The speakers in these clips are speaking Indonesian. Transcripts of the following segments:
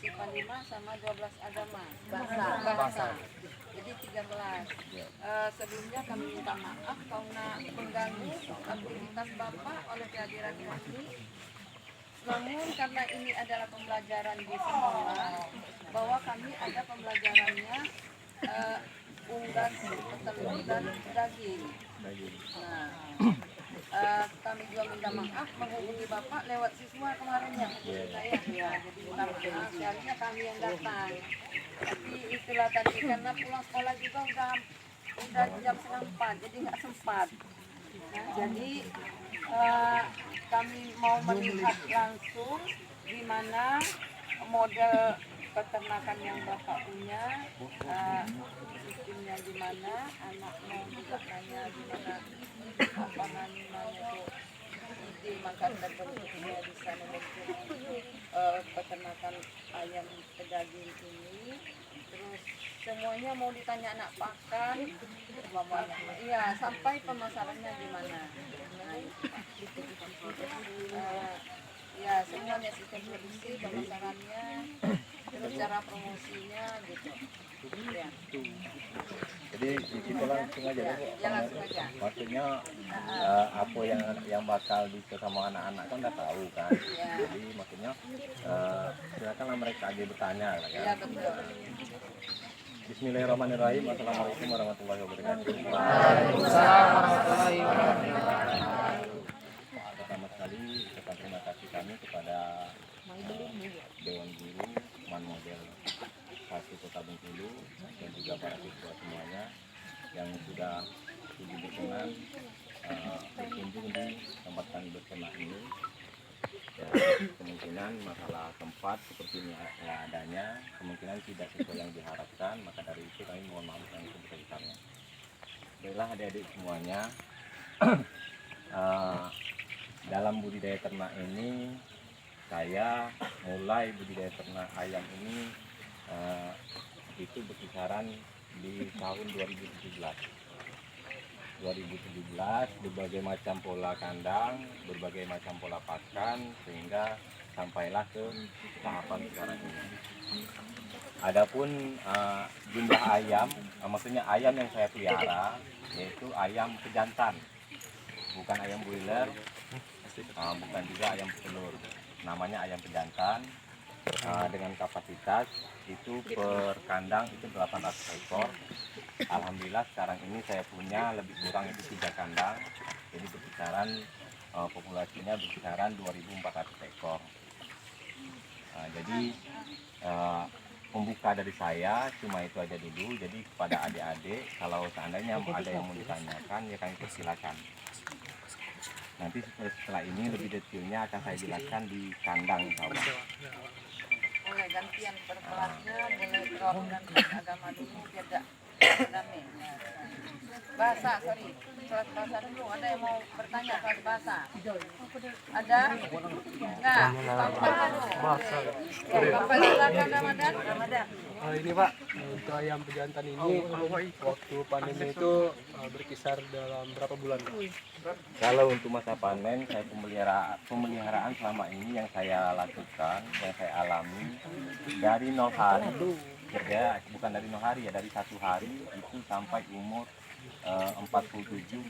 IPA 5 sama 12 agama bahasa. Jadi 13. Sebelumnya kami minta maaf karena mengganggu aktivitas Bapak oleh kehadiran kami. Namun karena ini adalah pembelajaran di sekolah, bahwa kami ada pembelajarannya unggas telur dan daging. Nah, kami juga minta maaf menghubungi Bapak lewat siswa kemarin yang hubungi saya. Ya, jadi minta maaf, seharusnya kami yang datang. Tapi itulah tadi karena pulang sekolah juga udah jam 3:30, jadi nggak sempat. Nah, jadi kami mau melihat langsung gimana model peternakan yang Bapak punya, sistemnya gimana, anak mau juga tanya gimana apa namanya itu ide makan dan bentuknya bisa membentuk peternakan ayam pedaging ini. Terus semuanya mau ditanya anak pakan, iya sampai pemasarannya gimana. Nah, ya semuanya sistem produksi, pemasarannya, terus cara promosinya gitu. Ya. Jadi di situ langsung aja Bu. Ya langsung aja. Maksudnya apa yang bakal bisa sama anak-anak kan udah tahu kan. Ya. Jadi maksudnya silakanlah mereka aja bertanya kan. Ya betul. Bismillahirrahmanirrahim. Assalamualaikum warahmatullahi wabarakatuh. Waalaikumsalam warahmatullahi wabarakatuh. Pertama sekali ucapan terima kasih kami kepada Dewan Guru Man Model 1 Kota Bengkulu dan juga para siswa semuanya yang sudah berkenan berkunjung di tempat kami berternak ini. Ya, kemungkinan masalah tempat seperti ini adanya kemungkinan tidak sesuai yang diharapkan, maka dari itu kami mohon maaf yang sebesar-besarnya. Baiklah adik-adik semuanya, dalam budidaya ternak ini saya mulai budidaya ternak ayam ini itu berkisaran di tahun 2017 berbagai macam pola kandang, berbagai macam pola pakan sehingga sampailah ke tahapan sekarang ini. Adapun jumlah ayam, maksudnya ayam yang saya pelihara yaitu ayam pejantan, bukan ayam broiler, bukan juga ayam petelur, namanya ayam pejantan. Dengan kapasitas itu per kandang itu 800 ekor. Alhamdulillah sekarang ini saya punya lebih kurang itu 3 kandang, jadi berkisaran populasinya berkisaran 2.400 ekor. Jadi pembuka dari saya cuma itu aja dulu. Jadi kepada adik-adik kalau seandainya ada yang mau ditanyakan ya kami persilakan. Nanti setelah ini lebih detailnya akan saya jelaskan di kandang sawah. Mulai gantian berkelasnya, mulai roh dan agama dulu biar gak rame. Bahasa, sorry, kelas bahasa dulu. Ada yang mau bertanya kelas bahasa? Ada? Enggak? Bapak dulu. Bapak silakan Ramadan. Ini Pak, untuk ayam pejantan ini waktu panennya itu berkisar dalam berapa bulan Pak? Kalau untuk masa panen, saya pemeliharaan selama ini yang saya lakukan, yang saya alami dari 0 hari, ya, bukan dari 0 hari ya, dari 1 hari itu sampai umur 47-48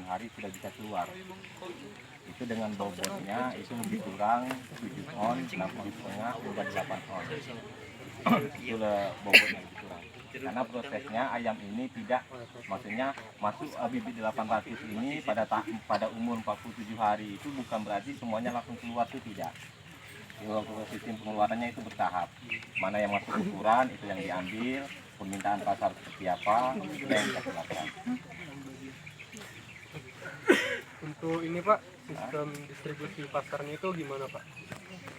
hari sudah bisa keluar. Itu dengan bobotnya itu lebih kurang 7 on, 6,5 hingga 8 on. Itulah bobotnya lebih kurang. Karena prosesnya ayam ini tidak, maksudnya masuk bibit 800 ini pada umur 47 hari itu bukan berarti semuanya langsung keluar, itu tidak. Sistem pengeluarannya itu bertahap. Mana yang masuk ukuran itu yang diambil, permintaan pasar seperti apa yang kita silakan. Untuk ini Pak, sistem distribusi pasarnya itu gimana Pak?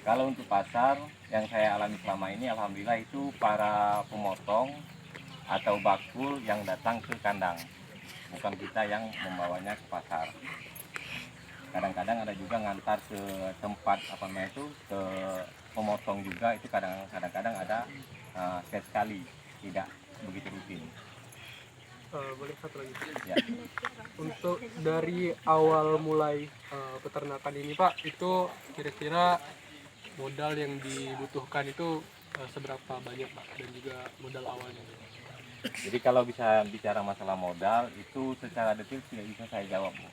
Kalau untuk pasar yang saya alami selama ini, alhamdulillah itu para pemotong atau bakul yang datang ke kandang, bukan kita yang membawanya ke pasar. Kadang-kadang ada juga ngantar ke tempat apa namanya itu, ke pemotong juga, itu kadang-kadang ada sekali, tidak begitu rutin. Boleh satu lagi. Ya. Untuk dari awal mulai peternakan ini Pak, itu kira-kira modal yang dibutuhkan itu seberapa banyak Pak, dan juga modal awalnya? Jadi kalau bisa bicara masalah modal itu secara detail tidak bisa saya jawab, Bu.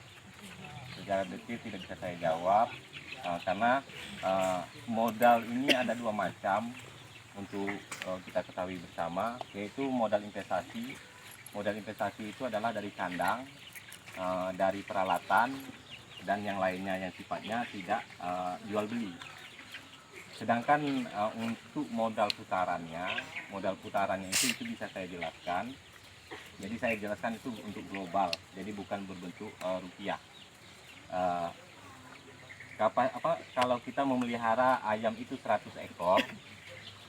Secara detail tidak bisa saya jawab karena modal ini ada dua macam untuk kita ketahui bersama, yaitu modal investasi. Modal investasi itu adalah dari kandang, dari peralatan, dan yang lainnya yang sifatnya tidak jual beli. Sedangkan untuk modal putarannya itu bisa saya jelaskan. Jadi saya jelaskan itu untuk global, jadi bukan berbentuk rupiah. Kalau kita memelihara ayam itu 100 ekor,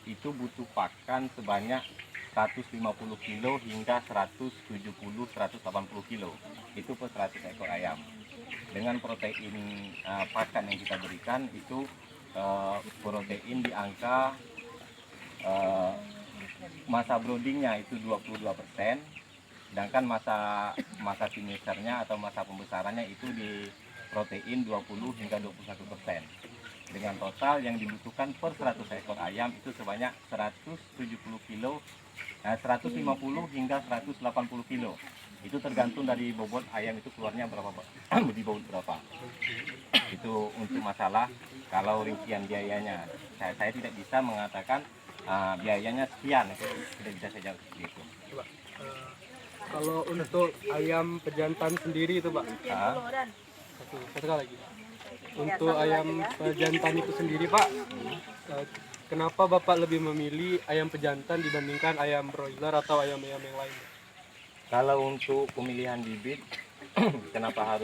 itu butuh pakan sebanyak 150 kilo hingga 170-180 kilo. Itu per 100 ekor ayam. Dengan protein pakan yang kita berikan itu protein di angka masa broodingnya itu 22%, sedangkan masa finishernya atau masa pembesarannya itu di protein 20 hingga 21%. Dengan total yang dibutuhkan per 100 ekor ayam itu sebanyak 170 kilo, 150 hingga 180 kilo. Itu tergantung dari bobot ayam itu keluarnya berapa, di bobot berapa. Itu untuk masalah kalau rincian biayanya. Saya tidak bisa mengatakan biayanya sekian, itu tidak bisa saya jawab seperti itu. Pak, kalau untuk ayam pejantan sendiri itu Pak, satu kali lagi. Untuk ayam pejantan itu sendiri Pak, kenapa Bapak lebih memilih ayam pejantan dibandingkan ayam broiler atau ayam-ayam yang lain? Kalau untuk pemilihan bibit, kenapa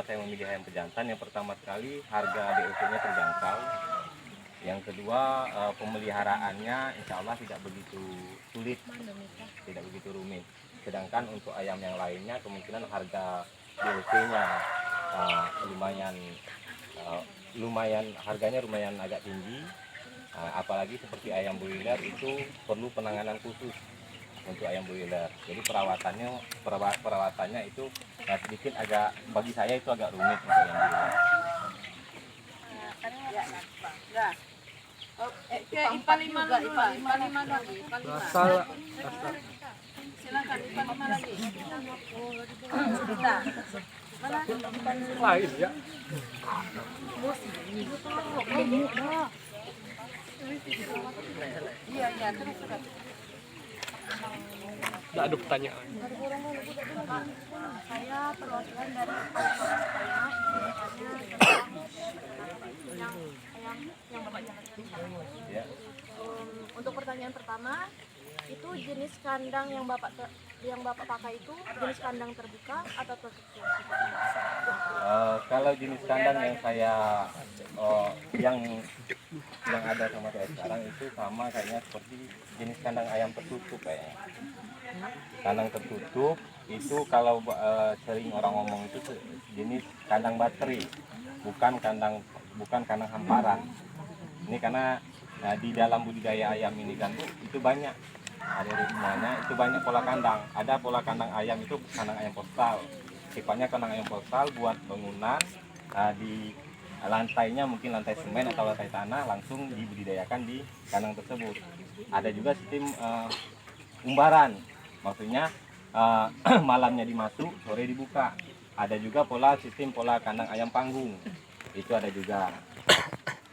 saya memilih ayam pejantan? Yang pertama sekali harga DOC-nya terjangkau. Yang kedua pemeliharaannya insya Allah tidak begitu sulit, tidak begitu rumit. Sedangkan untuk ayam yang lainnya kemungkinan harga DOC-nya lumayan harganya lumayan agak tinggi. Apalagi seperti ayam broiler itu perlu penanganan khusus untuk ayam broiler. Jadi perawatannya itu sedikit agak, bagi saya itu agak rumit untuk ayam broiler. IPA 5 lagi, IPA 5 lagi. Masalah Silakan IPA 5 lagi. lain ya. Iya, terus. Tidak ada pertanyaan. Saya perwakilan dari yang Bapak jelaskan. Ya. Untuk pertanyaan pertama, itu jenis kandang yang Bapak pakai itu jenis kandang terbuka atau tertutup? Kalau jenis kandang yang saya yang ada sama saya sekarang itu sama kayaknya seperti jenis kandang ayam tertutup kayaknya. Kandang tertutup itu kalau sering orang ngomong itu jenis kandang bateri, bukan kandang hamparan. Ini karena di dalam budidaya ayam ini kan Bu, itu banyak ada ritmenya, itu banyak pola kandang. Ada pola kandang ayam itu kandang ayam postal. Sifatnya kandang ayam postal buat bangunan di lantainya mungkin lantai semen atau lantai tanah langsung dibudidayakan di kandang tersebut. Ada juga sistem umbaran, maksudnya malamnya dimasuk, sore dibuka. Ada juga sistem pola kandang ayam panggung, itu ada juga.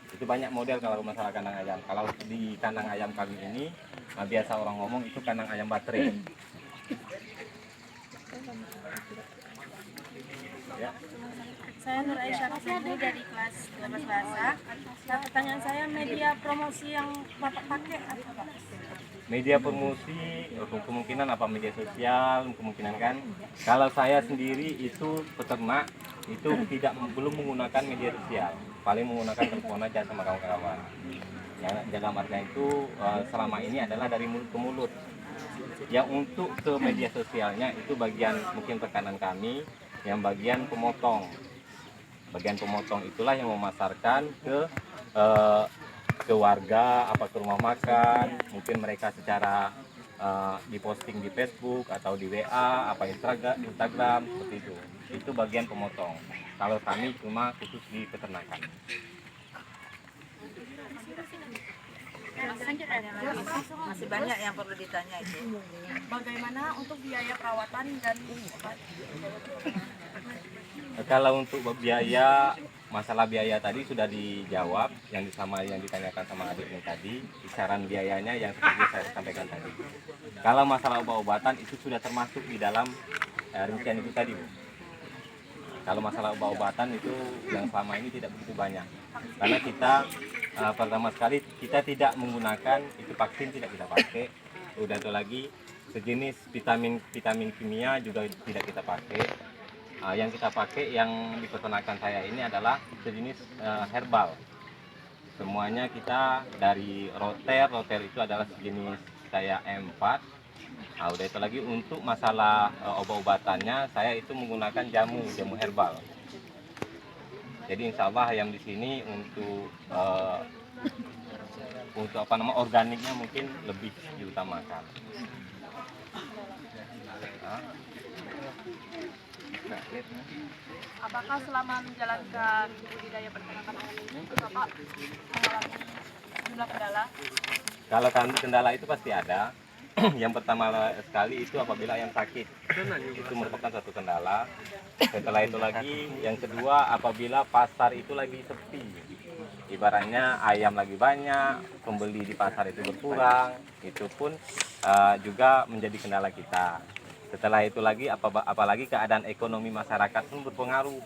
Itu banyak model kalau masalah kandang ayam. Kalau di kandang ayam kami ini biasa orang ngomong itu kandang ayam baterai. Ya. Saya Nur Aisyah ini dari kelas 12 bahasa. Nah, pertanyaan saya, media promosi yang Bapak pakai apa Pak? Media promosi kemungkinan apa, media sosial kemungkinan kan. Kalau saya sendiri itu peternak itu belum menggunakan media sosial, paling menggunakan telepon aja sama kawan-kawan. Ya, dalam artian itu selama ini adalah dari mulut ke mulut. Yang untuk ke media sosialnya itu bagian mungkin tekanan kami, yang bagian pemotong. Bagian pemotong itulah yang memasarkan ke warga, ke rumah makan, mungkin mereka secara diposting di Facebook atau di WA, Instagram seperti itu. Itu bagian pemotong. Kalau kami cuma khusus di peternakan. Masih banyak yang perlu ditanya itu. Bagaimana untuk biaya perawatan dan obat? Kalau untuk biaya, masalah biaya tadi sudah dijawab yang ditanyakan sama adik ini tadi, kisaran biayanya yang seperti saya sampaikan tadi. Kalau masalah obat-obatan itu sudah termasuk di dalam rincian itu tadi, Bu. Kalau masalah obat-obatan itu yang selama ini tidak begitu banyak. Karena kita pertama sekali kita tidak menggunakan itu vaksin, tidak kita pakai. Udah itu lagi sejenis vitamin kimia juga tidak kita pakai. Yang kita pakai yang di peternakan saya ini adalah sejenis herbal. Semuanya kita dari roter itu adalah sejenis kayak M4. Udah itu lagi untuk masalah obat-obatannya saya itu menggunakan jamu herbal. Jadi insya Allah yang di sini untuk organiknya mungkin lebih diutamakan. Apakah selama menjalankan budidaya peternakan ayam ini Bapak mengalami jumlah kendala? Kalau kendala itu pasti ada. Yang pertama sekali itu apabila ayam sakit, itu merupakan satu kendala. Setelah itu lagi yang kedua apabila pasar itu lagi sepi, ibaratnya ayam lagi banyak, pembeli di pasar itu berkurang, itu pun juga menjadi kendala kita. Setelah itu lagi apalagi keadaan ekonomi masyarakat pun berpengaruh,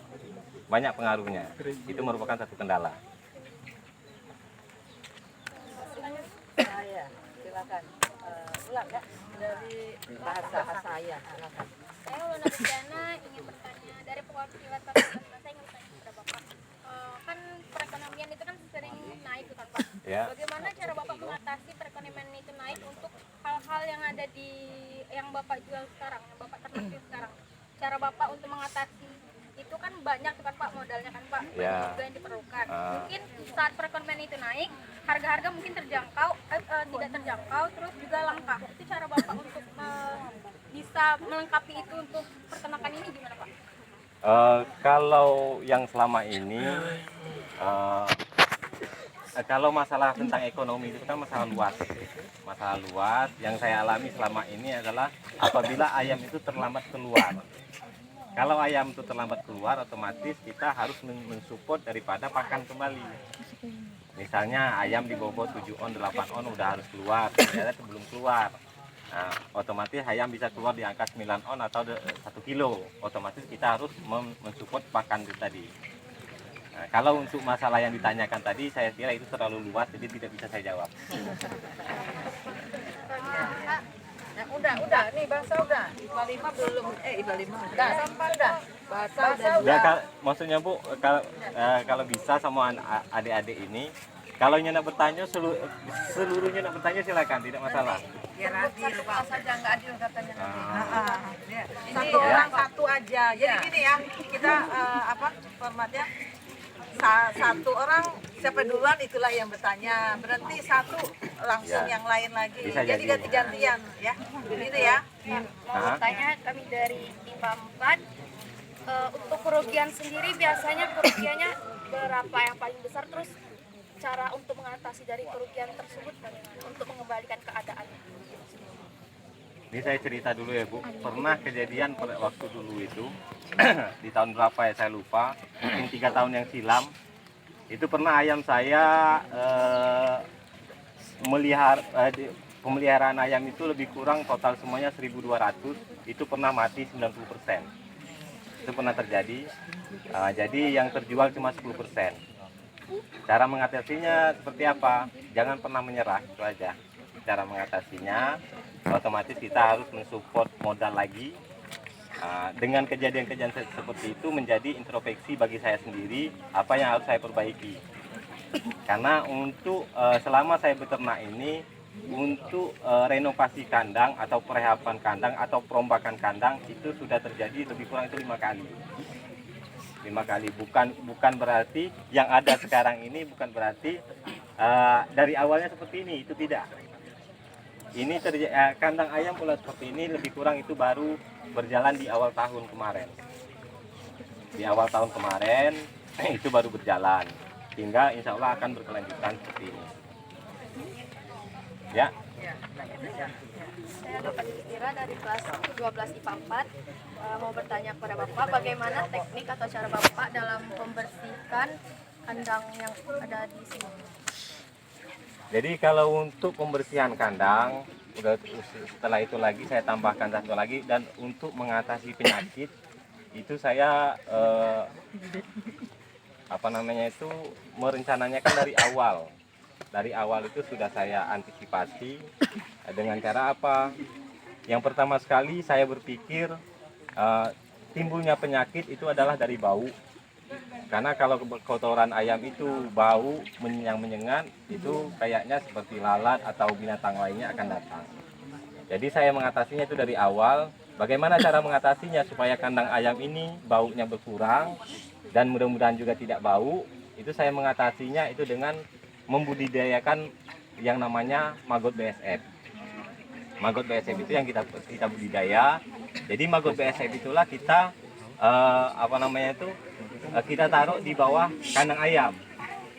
banyak pengaruhnya, itu merupakan satu kendala. Silakan. Ulang ya dari bahasa saya. Silakan. Saya Luna Bujana ingin bertanya dari perwakilan Bapak. Saya ingin bertanya kepada Bapak. Kan perekonomian itu kan sering naik kan Pak. Ya. Bagaimana cara Bapak mengatasi perekonomian itu naik untuk hal-hal yang ada di yang Bapak jual sekarang, yang Bapak ternak sekarang? Cara Bapak untuk mengatasi itu kan banyak kan Pak modalnya kan Pak, banyak juga yang diperlukan. Mungkin saat perekonomian itu naik, harga-harga mungkin terjangkau, tidak terjangkau, terus juga langka. Itu cara Bapak untuk bisa melengkapi itu untuk peternakan ini gimana Pak? Kalau yang selama ini, kalau masalah tentang ekonomi itu kan masalah luas. Masalah luas yang saya alami selama ini adalah apabila ayam itu terlambat keluar. Kalau ayam itu terlambat keluar, otomatis kita harus mensupport daripada pakan kembali. Misalnya ayam di bobot 7 on, 8 on udah harus keluar, ternyata belum keluar. Nah, otomatis ayam bisa keluar di angka 9 on atau 1 kilo. Otomatis kita harus mensupport pakan itu tadi. Nah, kalau untuk masalah yang ditanyakan tadi, saya kira itu terlalu luas, jadi tidak bisa saya jawab. Nah, udah, nih bahasa udah. IPA 5 belum, IPA 5 udah, sampah udah. Bahasa udah. Maksudnya Bu, kalau bisa sama adik-adik ini, kalau nak bertanya seluruhnya nak bertanya silakan, tidak masalah. Biar adil, Pak. Saja nggak adil katanya. Ini Satu orang satu aja. Jadi gini ya, kita formatnya satu orang siapa duluan itulah yang bertanya. Berhenti satu langsung yang lain lagi. Bisa Jadi jadi. ganti-gantian ya. Begitu ya. Mau bertanya kami dari IPA 4, untuk kerugian sendiri biasanya kerugiannya berapa yang paling besar, terus cara untuk mengatasi dari kerugian tersebut bagaimana untuk mengembalikan keadaan? Ini saya cerita dulu ya Bu, pernah kejadian pada waktu dulu itu di tahun berapa ya saya lupa, mungkin 3 tahun yang silam, itu pernah ayam saya pemeliharaan ayam itu lebih kurang total semuanya 1.200, itu pernah mati 90%. Itu pernah terjadi, jadi yang terjual cuma 10%. Cara mengatasinya seperti apa? Jangan pernah menyerah, itu aja. Cara mengatasinya, otomatis kita harus mensupport modal lagi. Dengan kejadian-kejadian seperti itu menjadi introspeksi bagi saya sendiri, apa yang harus saya perbaiki. Karena untuk selama saya beternak ini, untuk renovasi kandang atau perehapan kandang atau perombakan kandang itu sudah terjadi lebih kurang itu 5 kali. 5 kali, bukan berarti yang ada sekarang ini bukan berarti dari awalnya seperti ini, itu tidak. Ini kandang ayam pula seperti ini lebih kurang itu baru berjalan di awal tahun kemarin. Di awal tahun kemarin itu baru berjalan, hingga insya Allah akan berkelanjutan seperti ini. Ya. Saya dapat Istira dari kelas 12 IPA 4. Mau bertanya kepada Bapak, bagaimana teknik atau cara Bapak dalam membersihkan kandang yang ada di sini? Jadi kalau untuk pembersihan kandang, setelah itu lagi saya tambahkan satu lagi, dan untuk mengatasi penyakit itu saya merencananya kan dari awal. Dari awal itu sudah saya antisipasi dengan cara apa? Yang pertama sekali saya berpikir timbulnya penyakit itu adalah dari bau. Karena kalau kotoran ayam itu bau yang menyengat, itu kayaknya seperti lalat atau binatang lainnya akan datang. Jadi saya mengatasinya itu dari awal. Bagaimana cara mengatasinya supaya kandang ayam ini baunya berkurang dan mudah-mudahan juga tidak bau? Itu saya mengatasinya itu dengan membudidayakan yang namanya maggot BSF. Maggot BSF itu yang kita budidaya. Jadi maggot BSF itulah kita kita taruh di bawah kandang ayam.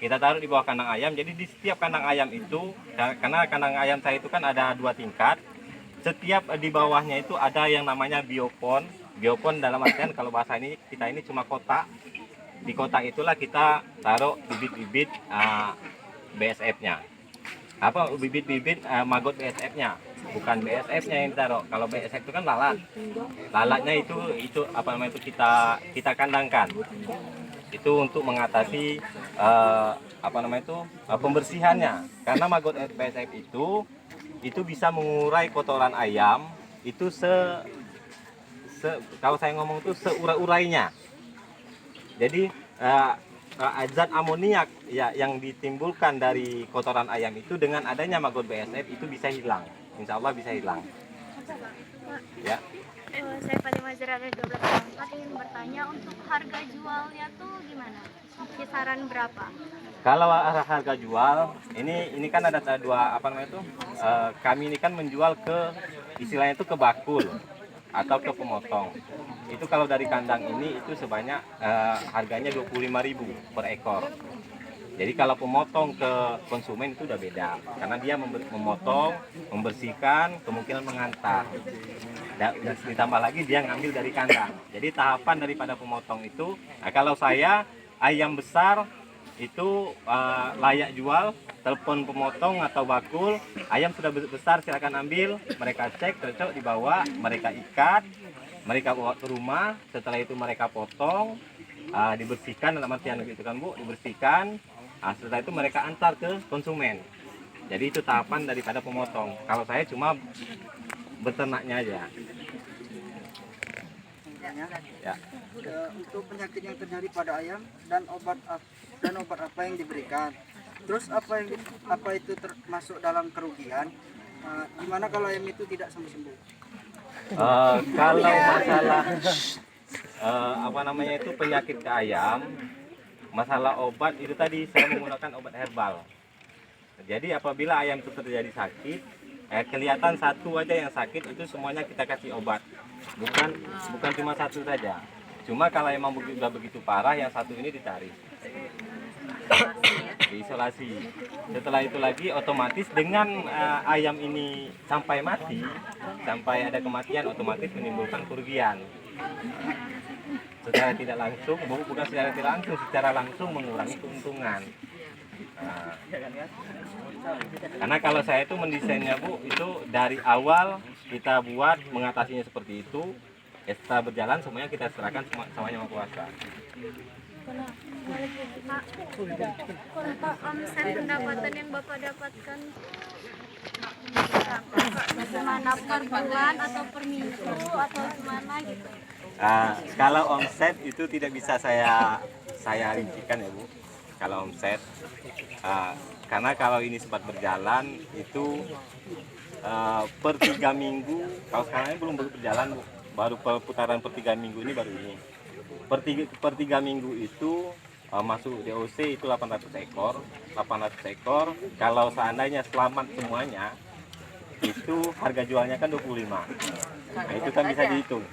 Kita taruh di bawah kandang ayam. Jadi di setiap kandang ayam itu, karena kandang ayam saya itu kan ada 2 tingkat. Setiap di bawahnya itu ada yang namanya biopon. Biopon dalam artian kalau bahasa ini kita ini cuma kotak. Di kotak itulah kita taruh bibit-bibit BSF-nya. Apa bibit-bibit maggot BSF-nya? Bukan BSF-nya yang ditaruh. Kalau BSF itu kan lalat. Lalatnya itu kita kandangkan. Itu untuk mengatasi pembersihannya. Karena maggot BSF itu bisa mengurai kotoran ayam itu kalau saya ngomong itu seurai-urainya. Jadi zat amoniak yang ditimbulkan dari kotoran ayam itu dengan adanya maggot BSF itu bisa hilang. Insya Allah bisa hilang. Ya. Saya Fatimah Zara dari 12 tahun 4 ingin bertanya untuk harga jualnya tuh gimana? Kisaran berapa? Kalau harga jual ini kan ada dua kami ini kan menjual ke istilahnya itu ke bakul atau ke pemotong. Itu kalau dari kandang ini itu sebanyak harganya 25.000 per ekor. Jadi kalau pemotong ke konsumen itu udah beda, karena dia memotong, membersihkan, kemungkinan mengantar. Dan ditambah lagi dia ngambil dari kandang. Jadi tahapan daripada pemotong itu, kalau saya ayam besar itu layak jual, telepon pemotong atau bakul, ayam sudah besar silakan ambil, mereka cek cocok dibawa, mereka ikat, mereka bawa ke rumah, setelah itu mereka potong, dibersihkan dalam artian gitu kan Bu, dibersihkan. Setelah itu mereka antar ke konsumen. Jadi itu tahapan daripada pemotong. Kalau saya cuma beternaknya aja. Ya. Untuk penyakit yang terjadi pada ayam dan obat apa yang diberikan. Terus apa itu termasuk dalam kerugian? Gimana kalau ayam itu tidak sembuh? Kalau masalah itu penyakit ke ayam, masalah obat itu tadi saya menggunakan obat herbal. Jadi apabila ayam itu terjadi sakit, kelihatan satu aja yang sakit itu semuanya kita kasih obat. Bukan cuma satu saja. Cuma kalau emang sudah begitu parah, yang satu ini ditarik, diisolasi. Setelah itu lagi otomatis dengan ayam ini sampai mati, sampai ada kematian, otomatis menimbulkan kerugian. Secara tidak langsung, bukan secara tidak langsung, secara langsung mengurangi keuntungan. Karena kalau saya itu mendesainnya Bu, itu dari awal kita buat mengatasinya seperti itu. Setelah berjalan semuanya kita serahkan sama Yang Maha Kuasa. Untuk omset pendapatan yang Bapak dapatkan gimana, per bulan atau per minggu atau gimana gitu? Kalau omset itu tidak bisa saya rincikan ya Bu. Kalau omset, karena kalau ini sempat berjalan itu per 3 minggu. Kalau sekarang ini belum berjalan Bu. Baru putaran per 3 minggu ini baru ini. Per 3 minggu itu masuk DOC itu 800 ekor. 800 ekor. Kalau seandainya selamat semuanya, itu harga jualnya kan 25. Nah, itu kan bisa dihitung.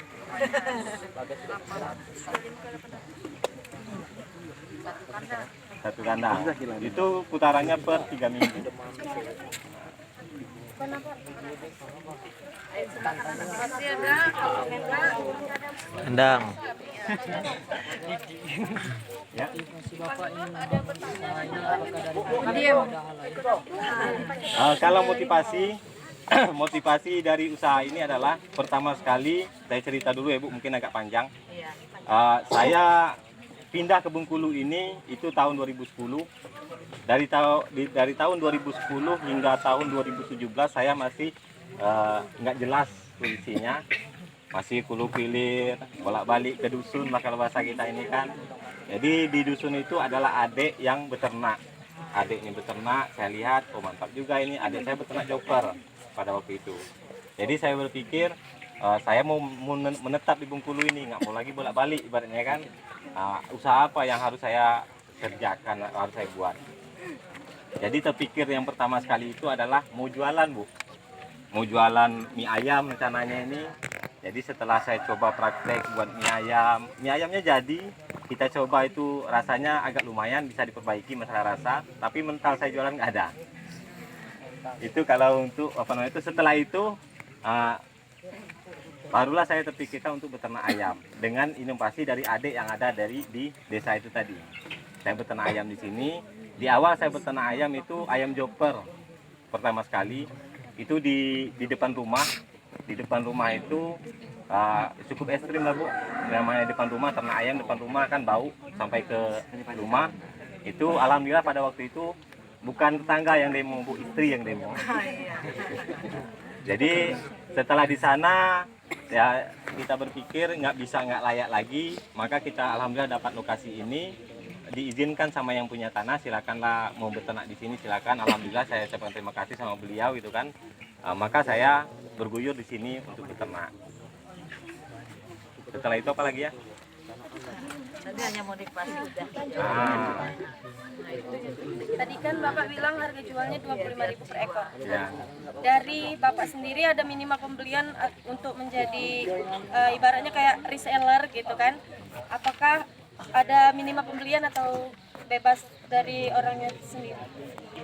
Satu kandang. Itu putarannya per 3 minggu. Masih ada kalau enggak Endang. Kalau motivasi dari usaha ini adalah pertama sekali saya cerita dulu ya Bu, mungkin agak panjang. Saya pindah ke Bengkulu ini itu tahun 2010. Dari tahun 2010 hingga tahun 2017 saya masih nggak jelas kondisinya, masih kulu-kilir, bolak-balik ke dusun, kalau bahasa kita ini kan. Jadi di dusun itu adalah adik yang beternak. Adik ini beternak, saya lihat, oh mantap juga ini, adik saya beternak joker pada waktu itu. Jadi saya berpikir saya mau menetap di Bengkulu ini, nggak mau lagi bolak-balik ibaratnya kan. Usaha apa yang harus saya kerjakan, harus saya buat. Jadi terpikir yang pertama sekali itu adalah mau jualan Bu, mau jualan mie ayam rencananya ini. Jadi setelah saya coba praktek buat mie ayamnya jadi, kita coba itu rasanya agak lumayan, bisa diperbaiki masalah rasa, tapi mental saya jualan nggak ada. Itu kalau untuk apa namanya itu, setelah itu barulah saya terpikirkan untuk beternak ayam dengan inovasi dari adik yang ada di desa itu tadi. Saya beternak ayam di sini. Di awal saya beternak ayam itu ayam joper pertama sekali itu di depan rumah. Di depan rumah itu cukup ekstrim lah Bu, namanya depan rumah, ternak ayam depan rumah kan bau sampai ke rumah. Itu alhamdulillah pada waktu itu bukan tetangga yang demo Bu, istri yang demo. Jadi setelah di sana ya kita berpikir nggak layak lagi, maka kita alhamdulillah dapat lokasi ini, diizinkan sama yang punya tanah, silakanlah mau beternak di sini silakan. Alhamdulillah saya ucapkan terima kasih sama beliau itu kan. Maka saya berguyur di sini untuk beternak. Setelah itu apa lagi ya? Tadi hanya motivasi udah. Tadi kan Bapak bilang harga jualnya 25.000 per ekor. Ya. Dari Bapak sendiri ada minimal pembelian untuk menjadi ibaratnya kayak reseller gitu kan? Apakah ada minimal pembelian atau bebas dari orangnya sendiri?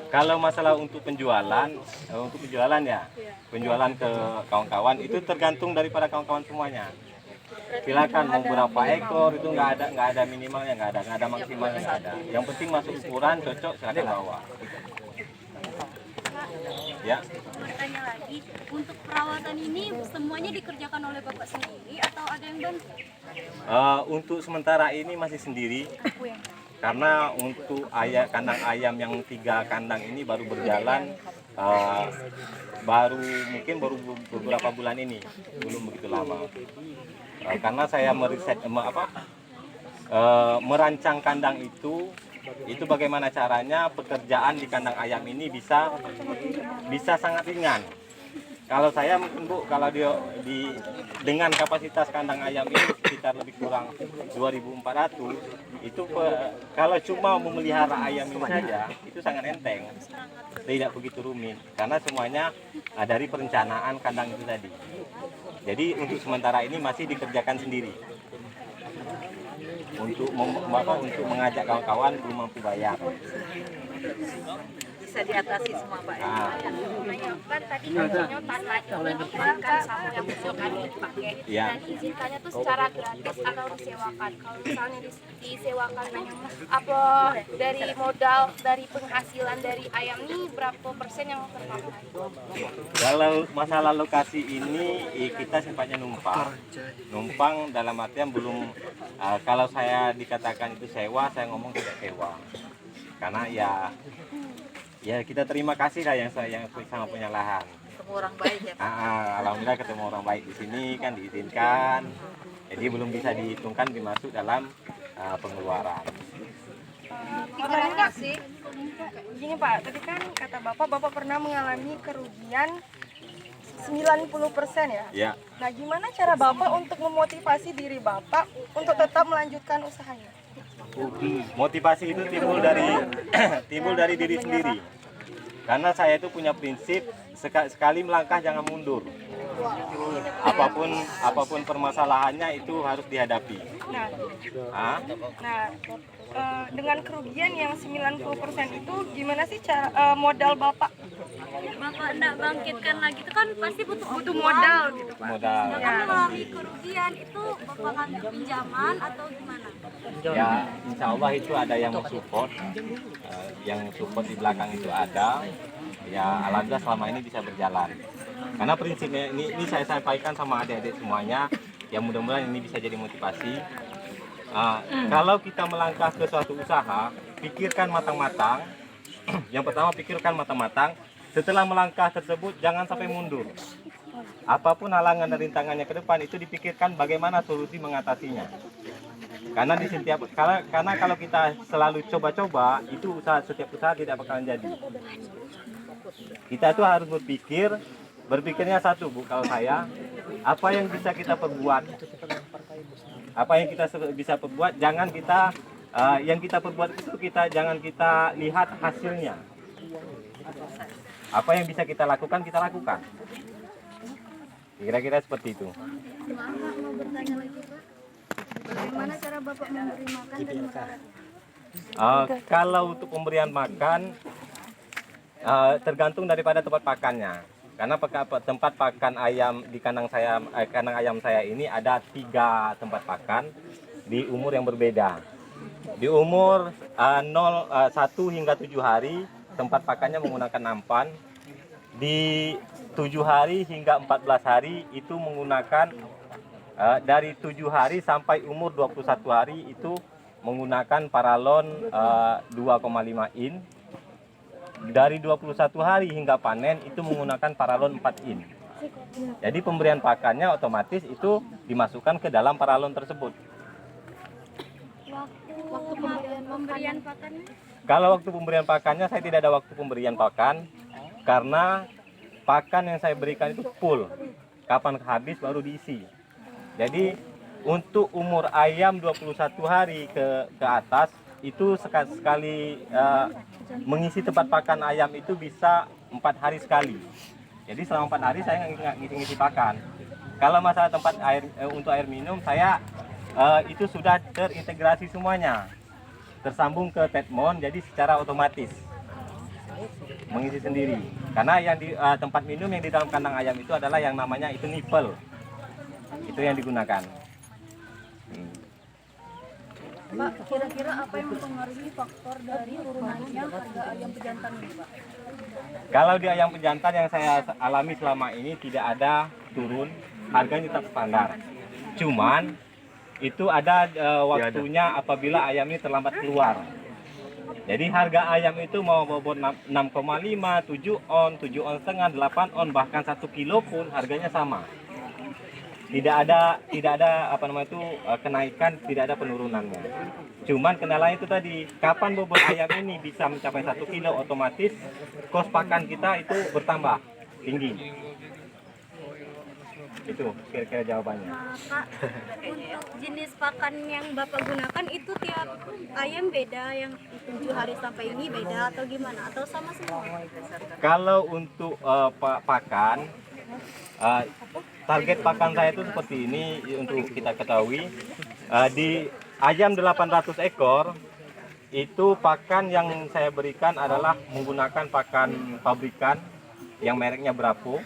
Kalau masalah untuk penjualan ya, penjualan ke kawan-kawan itu tergantung daripada kawan-kawan semuanya. Silakan mau berapa ekor itu nggak ada minimalnya, nggak ada maksimalnya, nggak ada. Yang penting masuk ukuran cocok silakan bawa. Ya. Tanya lagi, untuk perawatan ini semuanya dikerjakan oleh Bapak sendiri atau ada yang bantu? Untuk sementara ini masih sendiri. Karena untuk kandang ayam yang 3 kandang ini baru berjalan baru beberapa bulan ini, belum begitu lama. Karena saya merancang kandang itu bagaimana caranya pekerjaan di kandang ayam ini bisa sangat ringan. Kalau saya mungkin Bu, kalau dengan kapasitas kandang ayam ini sekitar lebih kurang 2.400, itu kalau cuma memelihara ayam ini saja itu sangat enteng, tidak begitu rumit karena semuanya dari perencanaan kandang itu tadi. Jadi untuk sementara ini masih dikerjakan sendiri. Untuk mengajak kawan-kawan belum mampu bayar. Bisa diatasi semua Pak. Kan tadi contohnya tanahnya diizinkan sama yang usulkan dipakai dan izinkannya tuh secara gratis atau disewakan. Kalau misalnya disewakan, apa dari modal dari penghasilan dari ayam ini berapa persen yang terpakai? Kalau masalah lokasi ini kita sifatnya numpang dalam artian belum. Kalau saya dikatakan itu sewa, saya ngomong tidak sewa karena ya kita terima kasih lah yang sama punya lahan. Ketemu orang baik ya Pak. Alhamdulillah ketemu orang baik di sini kan diizinkan. Jadi belum bisa dihitungkan dimasuk dalam pengeluaran. Terima kasih. Gini Pak, tadi kan kata Bapak pernah mengalami kerugian 90% ya? Ya. Nah gimana cara Bapak untuk memotivasi diri Bapak untuk tetap melanjutkan usahanya? Motivasi itu timbul dari diri sendiri. Karena saya itu punya prinsip sekali melangkah jangan mundur. Apapun permasalahannya itu harus dihadapi. Dengan kerugian yang 90% itu gimana sih cara modal Bapak Bapak enggak bangkitkan lagi itu kan pasti butuh modal gitu Pak. Modal. Sedangkan mengalami kerugian itu Bapak ngambil pinjaman atau gimana? Ya, insya Allah itu ada yang support, yang support di belakang itu ada. Ya, alhamdulillah selama ini bisa berjalan. Karena prinsipnya ini saya sampaikan sama adik-adik semuanya, yang mudah-mudahan ini bisa jadi motivasi. Kalau kita melangkah ke suatu usaha, pikirkan matang-matang. Yang pertama, pikirkan matang-matang. Setelah melangkah tersebut, jangan sampai mundur. Apapun halangan dan rintangannya ke depan, itu dipikirkan bagaimana solusi mengatasinya. Karena karena kalau kita selalu coba-coba, itu setiap usaha tidak bakalan jadi. Kita tuh harus berpikirnya satu, Bu, kalau saya, apa yang bisa kita perbuat, apa yang kita bisa perbuat, jangan kita yang kita perbuat itu jangan kita lihat hasilnya. Apa yang bisa kita lakukan, kita lakukan. Kira-kira seperti itu. Maaf Pak, mau bertanya lagi Pak. Bagaimana cara Bapak memberi makan dan makanan? Kalau untuk pemberian makan, tergantung daripada tempat pakannya. Karena tempat pakan ayam di kandang ayam saya ini ada 3 tempat pakan di umur yang berbeda. Di umur 1 hingga 7 hari tempat pakannya menggunakan nampan. Di 7 hari hingga 14 hari itu menggunakan dari 7 hari sampai umur 21 hari itu menggunakan paralon 2,5 in. Dari 21 hari hingga panen itu menggunakan paralon 4 in. Jadi pemberian pakannya otomatis itu dimasukkan ke dalam paralon tersebut. Waktu pemberian pakannya? Kalau waktu pemberian pakannya saya tidak ada waktu pemberian pakan karena pakan yang saya berikan itu full. Kapan habis baru diisi. Jadi untuk umur ayam 21 hari ke atas itu sekali mengisi tempat pakan ayam itu bisa 4 hari sekali. Jadi selama 4 hari saya nggak ngisi pakan. Kalau masalah tempat air untuk air minum saya itu sudah terintegrasi semuanya, tersambung ke Tetmon, jadi secara otomatis mengisi sendiri. Karena yang di tempat minum yang di dalam kandang ayam itu adalah yang namanya itu nipple, itu yang digunakan. Pak, kira-kira apa yang mempengaruhi faktor dari turunannya harga ayam pejantan ini, Pak? Kalau di ayam pejantan yang saya alami selama ini tidak ada turun, harganya tetap standar. Cuman itu ada waktunya apabila ayam ini terlambat keluar. Jadi harga ayam itu mau bobot 6,5, 7 on, 7 on setengah, 8 on, bahkan 1 kilo pun harganya sama. Tidak ada kenaikan, tidak ada penurunannya. Cuman kendalanya itu tadi, kapan bobot ayam ini bisa mencapai 1 kilo, otomatis kos pakan kita itu bertambah tinggi. Itu kira-kira jawabannya. Pak, untuk jenis pakan yang Bapak gunakan itu tiap ayam beda, yang 7 hari sampai ini beda atau gimana? Atau sama semua? Kalau untuk pakan, target pakan saya itu seperti ini untuk kita ketahui. Di ayam 800 ekor itu pakan yang saya berikan adalah menggunakan pakan pabrikan yang mereknya Bravo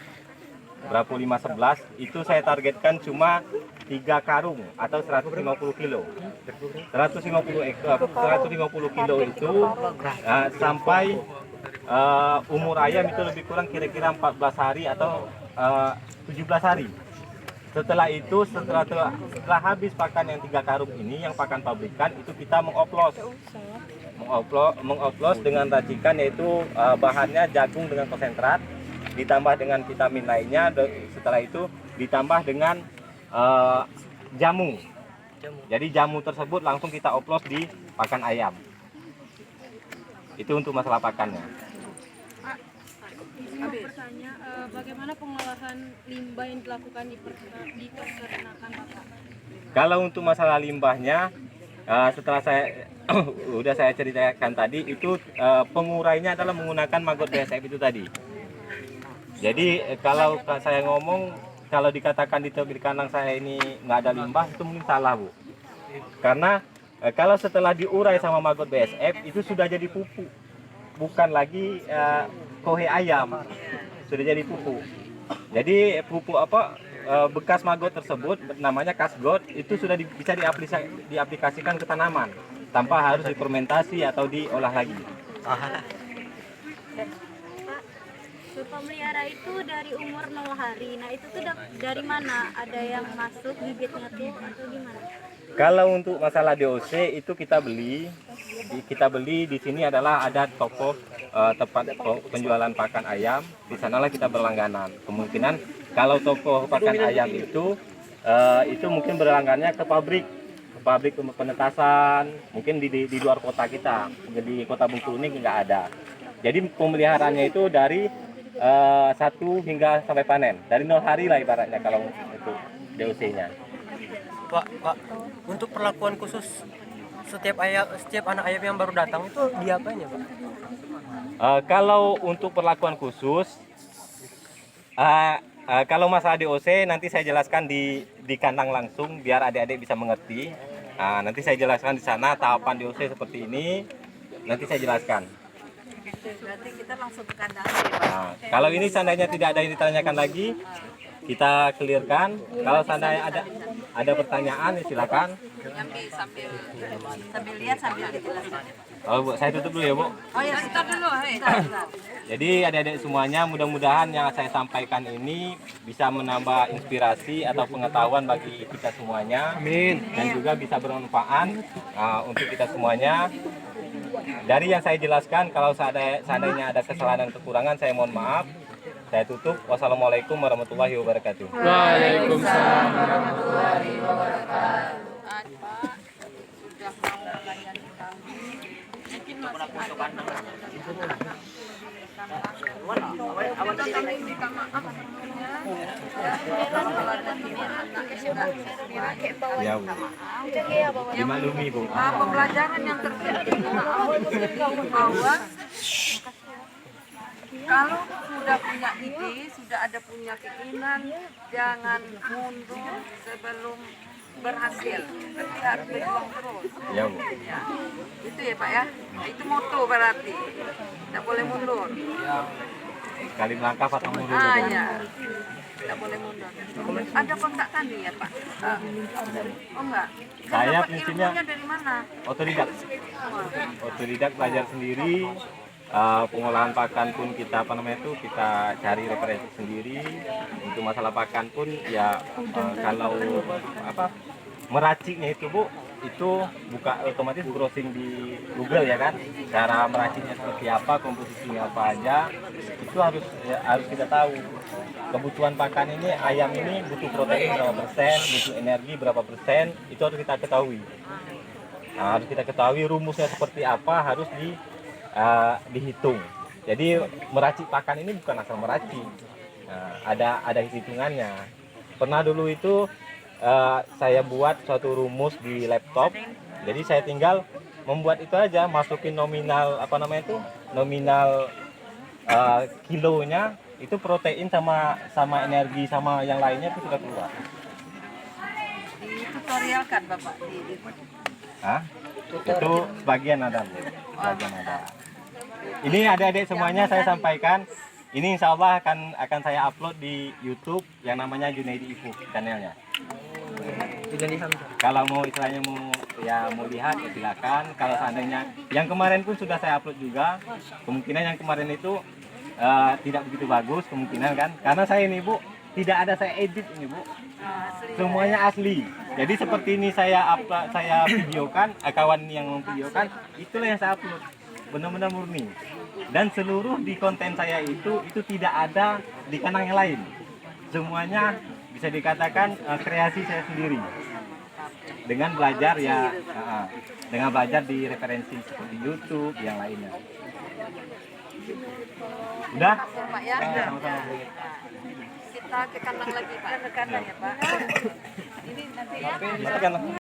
511. Itu saya targetkan cuma 3 karung atau 150 kilo. 150 kilo itu sampai umur ayam itu lebih kurang kira-kira 14 hari atau 17 hari. Setelah itu, setelah habis pakan yang 3 karung ini, yang pakan pabrikan, itu kita mengoplos dengan racikan, yaitu bahannya jagung dengan konsentrat, ditambah dengan vitamin lainnya. Setelah itu ditambah dengan jamu. Jadi jamu tersebut langsung kita oplos di pakan ayam. Itu untuk masalah pakannya. Bertanya, bagaimana pengolahan limbah yang dilakukan di peternakan Bapak? Kalau untuk masalah limbahnya, setelah saya udah saya ceritakan tadi, itu pengurainya adalah menggunakan maggot BASF itu tadi. Jadi kalau saya ngomong, kalau dikatakan di kandang saya ini nggak ada limbah, itu mungkin salah, Bu. Karena kalau setelah diurai sama maggot BASF itu sudah jadi pupuk, bukan lagi kohe ayam, sudah jadi pupuk. Jadi pupuk bekas maggot tersebut namanya kasgot itu sudah bisa diaplikasikan ke tanaman tanpa harus difermentasi atau diolah lagi. Pemelihara itu dari umur 0 hari. Nah, itu tuh dari mana? Ada yang masuk bibitnya tuh atau gimana? Kalau untuk masalah DOC itu kita beli di sini adalah ada toko tempat penjualan pakan ayam. Di sanalah kita berlangganan. Kemungkinan kalau toko pakan ayam itu mungkin berlangganannya ke pabrik untuk penetasan. Mungkin di luar kota kita, di kota Bengkulu ini nggak ada. Jadi pemeliharaannya itu dari 1 hingga sampai panen. Dari 0 hari lah ibaratnya kalau untuk DOC-nya. Pak, untuk perlakuan khusus setiap anak ayam yang baru datang itu diapain ya, Pak? Kalau untuk perlakuan khusus, kalau masalah DOC nanti saya jelaskan di kandang langsung biar adik-adik bisa mengerti. Nanti saya jelaskan di sana tahapan DOC seperti ini. Nanti saya jelaskan. Berarti kita langsung ke kandang. Kalau ini seandainya tidak ada yang ditanyakan lagi, kita clearkan. Kalau seandainya ada pertanyaan, ya silakan. Sambil lihat sambil dijelaskan. Oh, Bu, saya tutup dulu ya, Bu. Oh ya, stop dulu. Jadi adik-adik semuanya, mudah-mudahan yang saya sampaikan ini bisa menambah inspirasi atau pengetahuan bagi kita semuanya. Amin. Dan juga bisa bermanfaat untuk kita semuanya. Dari yang saya jelaskan, kalau seandainya ada kesalahan dan kekurangan, saya mohon maaf. Saya tutup. Wassalamualaikum warahmatullahi wabarakatuh. Waalaikumsalam. warahmatullahi wabarakatuh. Pak sudah mau melayani kami. Mungkin masih ada kita kami minta maaf sebelumnya. Kalau ada anak sudah Ya, Bu. Dimaklumi, Bu. pembelajaran yang terjadi bahwa kalau sudah punya ide, sudah ada punya keinginan, jangan mundur sebelum berhasil. Tapi harus berjuang terus. Ya, Bu. Ya, itu ya Pak ya. Nah, itu moto berarti. Tidak boleh mundur. Sekali melangkah patah mundur. Ya. Tidak boleh mundur. Ada kontak kami ya Pak? Oh enggak. Saya Dapat prinsipnya ilmunya dari mana? Otodidak belajar sendiri. Pengolahan pakan pun kita kita cari referensi sendiri. Untuk masalah pakan pun ya kalau meraciknya itu, Bu, itu otomatis browsing di Google ya kan, cara meraciknya seperti apa, komposisinya apa aja, itu harus kita tahu. Kebutuhan pakan ini, ayam ini butuh protein berapa persen, butuh energi berapa persen, itu harus kita ketahui. Harus kita ketahui rumusnya seperti apa, harus dihitung. Jadi meracik pakan ini bukan asal meracik, ada hitungannya. Pernah dulu itu saya buat suatu rumus di laptop, jadi saya tinggal membuat itu aja, masukin nominal nominal kilonya, itu protein sama energi sama yang lainnya itu sudah keluar. Di tutorial kan Bapak di Itu sebagian ada, Bu. Sebagian ada. Ini adik-adik semuanya saya sampaikan. Ini insya Allah akan saya upload di YouTube yang namanya Junaidi Ifu channelnya. Kalau mau istilahnya mau lihat ya silakan. Kalau seandainya yang kemarin pun sudah saya upload juga. Kemungkinan yang kemarin itu tidak begitu bagus kemungkinan kan. Karena saya ini, Bu, tidak ada saya edit ini, Bu. Semuanya asli. Jadi seperti ini saya videokan, kawan yang memvideokan, itulah yang saya upload. Benar-benar murni. Dan seluruh di konten saya itu tidak ada di kanal yang lain. Semuanya bisa dikatakan kreasi saya sendiri. Dengan belajar dengan belajar di referensi seperti YouTube yang lainnya. Udah? Pak ya. Kita ke kandang lagi Pak. Ke kandang ya Pak. Ini nanti ya.